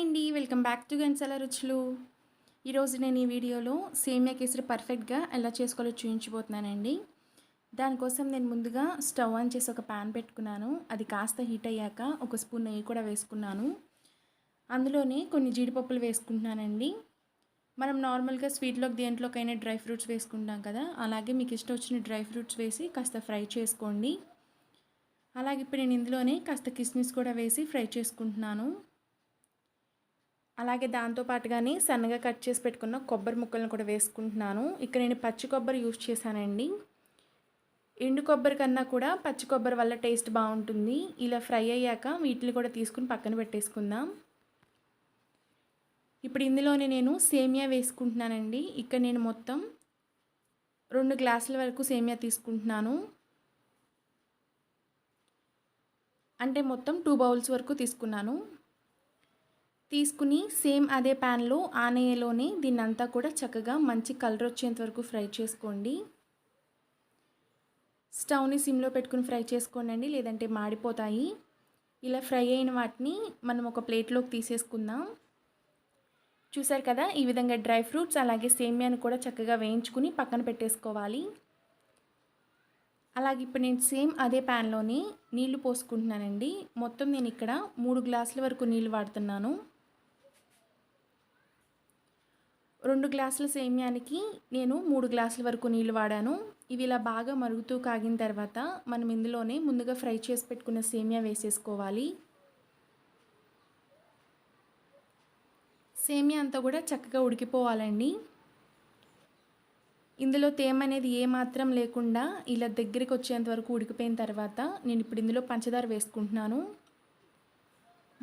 Hi అండి, welcome back to Ghantasala రుచులు. ఈరోజు నేను ఈ వీడియోలో సేమియా కేసరి పర్ఫెక్ట్గా ఎలా చేసుకోవాలో చూపించబోతున్నానండి. దానికోసం నేను ముందుగా స్టవ్ ఆన్ చేసి ఒక ప్యాన్ పెట్టుకున్నాను. అది కాస్త హీట్ అయ్యాక ఒక స్పూన్ నెయ్యి కూడా వేసుకున్నాను. అందులోనే కొన్ని జీడిపప్పులు వేసుకుంటున్నానండి. మనం నార్మల్గా స్వీట్లోకి దేంట్లోకైనా డ్రై ఫ్రూట్స్ వేసుకుంటాం కదా, అలాగే మీకు ఇష్టం వచ్చిన డ్రై ఫ్రూట్స్ వేసి కాస్త ఫ్రై చేసుకోండి. అలాగే ఇప్పుడు నేను ఇందులోనే కాస్త కిస్మిస్ కూడా వేసి ఫ్రై చేసుకుంటున్నాను. అలాగే దాంతో పాటుగానే సన్నగా కట్ చేసి పెట్టుకున్న కొబ్బరి ముక్కలను కూడా వేసుకుంటున్నాను. ఇక్కడ నేను పచ్చి కొబ్బరి యూజ్ చేశానండి. ఎండు కొబ్బరి కన్నా కూడా పచ్చి కొబ్బరి వల్ల టేస్ట్ బాగుంటుంది. ఇలా ఫ్రై అయ్యాక వీటిని కూడా తీసుకుని పక్కన పెట్టేసుకుందాం. ఇప్పుడు ఇందులోనే నేను సేమియా వేసుకుంటున్నానండి. ఇక్కడ నేను మొత్తం 2 గ్లాసుల వరకు సేమియా తీసుకుంటున్నాను. అంటే మొత్తం 2 బౌల్స్ వరకు తీసుకున్నాను. తీసుకుని సేమ్ అదే ప్యాన్లో ఆ నెయ్యిలోనే దీన్నంతా కూడా చక్కగా మంచి కలర్ వచ్చేంత వరకు ఫ్రై చేసుకోండి. స్టవ్ని సిమ్లో పెట్టుకుని ఫ్రై చేసుకోండి, లేదంటే మాడిపోతాయి. ఇలా ఫ్రై అయిన వాటిని మనం ఒక ప్లేట్లోకి తీసేసుకుందాం. చూసారు కదా, ఈ విధంగా డ్రై ఫ్రూట్స్ అలాగే సేమియాను కూడా చక్కగా వేయించుకుని పక్కన పెట్టేసుకోవాలి. అలాగే ఇప్పుడు నేను సేమ్ అదే ప్యాన్లోనే నీళ్లు పోసుకుంటున్నానండి. మొత్తం నేను ఇక్కడ 3 గ్లాసుల వరకు నీళ్ళు వాడుతున్నాను. 2 గ్లాసుల సేమియానికి నేను 3 గ్లాసుల వరకు నీళ్ళు వాడాను. ఇవి ఇలా బాగా మరుగుతూ కాగిన తర్వాత మనం ఇందులోనే ముందుగా ఫ్రై చేసి పెట్టుకున్న సేమియా వేసేసుకోవాలి. సేమియా అంతా కూడా చక్కగా ఉడికిపోవాలండి. ఇందులో తేమ అనేది ఏమాత్రం లేకుండా ఇలా దగ్గరికి వచ్చేంత వరకు ఉడికిపోయిన తర్వాత నేను ఇప్పుడు ఇందులో పంచదార వేసుకుంటున్నాను.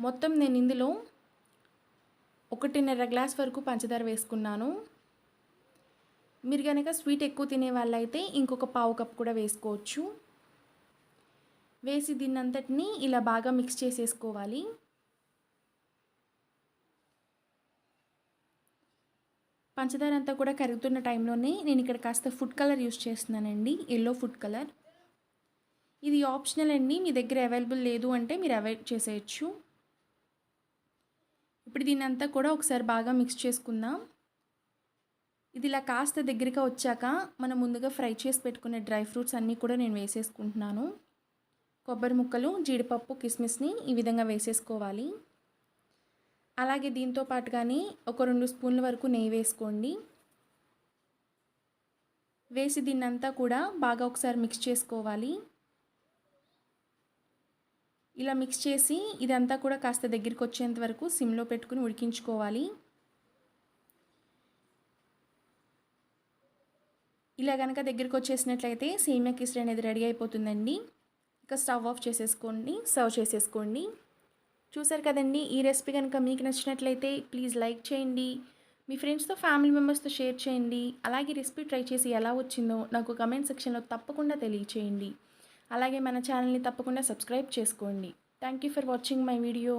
మొత్తం నేను ఇందులో 1.5 గ్లాస్ వరకు పంచదార వేసుకున్నాను. మీరు కనుక స్వీట్ ఎక్కువ తినే వాళ్ళైతే ఇంకొక పావు కప్ కూడా వేసుకోవచ్చు. వేసి దీన్నంతటిని ఇలా బాగా మిక్స్ చేసేసుకోవాలి. పంచదార అంతా కూడా కరుగుతున్న టైంలోనే నేను ఇక్కడ కాస్త ఫుడ్ కలర్ యూస్ చేస్తున్నానండి, ఎల్లో ఫుడ్ కలర్. ఇది ఆప్షనల్ అండి, మీ దగ్గర అవైలబుల్ లేదు అంటే మీరు అవాయిడ్ చేసేయచ్చు. ఇప్పుడు దీన్నంతా కూడా ఒకసారి బాగా మిక్స్ చేసుకుందాం. ఇది ఇలా కాస్త దగ్గరగా వచ్చాక మనం ముందుగా ఫ్రై చేసి పెట్టుకునే డ్రై ఫ్రూట్స్ అన్నీ కూడా నేను వేసేసుకుంటున్నాను. కొబ్బరి ముక్కలు, జీడిపప్పు, కిస్మిస్ని ఈ విధంగా వేసేసుకోవాలి. అలాగే దీంతో పాటుగానే ఒక 2 స్పూన్ల వరకు నెయ్యి వేసుకోండి. వేసి దీన్నంతా కూడా బాగా ఒకసారి మిక్స్ చేసుకోవాలి. ఇలా మిక్స్ చేసి ఇదంతా కూడా కాస్త దగ్గరికి వచ్చేంత వరకు సిమ్లో పెట్టుకుని ఉడికించుకోవాలి. ఇలా కనుక దగ్గరికి వచ్చేసినట్లయితే సేమియా కేసరి అనేది రెడీ అయిపోతుందండి. ఇక స్టవ్ ఆఫ్ చేసేసుకోండి, సర్వ్ చేసేసుకోండి. చూసారు కదండి, ఈ రెసిపీ కనుక మీకు నచ్చినట్లయితే ప్లీజ్ లైక్ చేయండి, మీ ఫ్రెండ్స్తో ఫ్యామిలీ మెంబర్స్తో షేర్ చేయండి. అలాగే రెసిపీ ట్రై చేసి ఎలా వచ్చిందో నాకు కమెంట్ సెక్షన్లో తప్పకుండా తెలియచేయండి. అలాగే మన ఛానల్ని తప్పకుండా సబ్స్క్రైబ్ చేసుకోండి. Thank you for watching my video.